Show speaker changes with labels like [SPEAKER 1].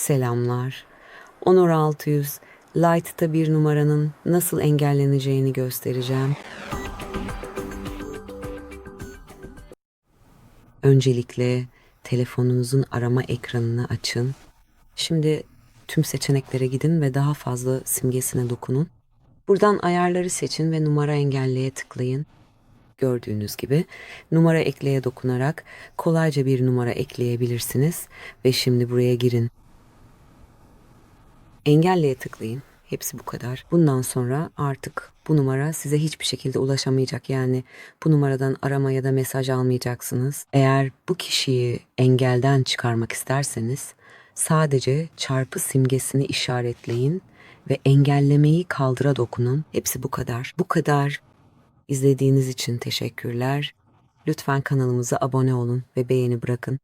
[SPEAKER 1] Selamlar. Honor 600, Light'ta bir numaranın nasıl engelleneceğini göstereceğim. Öncelikle telefonunuzun arama ekranını açın. Şimdi tüm seçeneklere gidin ve daha fazla simgesine dokunun. Buradan ayarları seçin ve numara engelleye tıklayın. Gördüğünüz gibi numara ekleye dokunarak kolayca bir numara ekleyebilirsiniz ve şimdi buraya girin. Engelleye tıklayın. Hepsi bu kadar. Bundan sonra artık bu numara size hiçbir şekilde ulaşamayacak. Yani bu numaradan arama ya da mesaj almayacaksınız. Eğer bu kişiyi engelden çıkarmak isterseniz sadece çarpı simgesini işaretleyin ve engellemeyi kaldıra dokunun. Hepsi bu kadar. Bu kadar. İzlediğiniz için teşekkürler. Lütfen kanalımıza abone olun ve beğeni bırakın.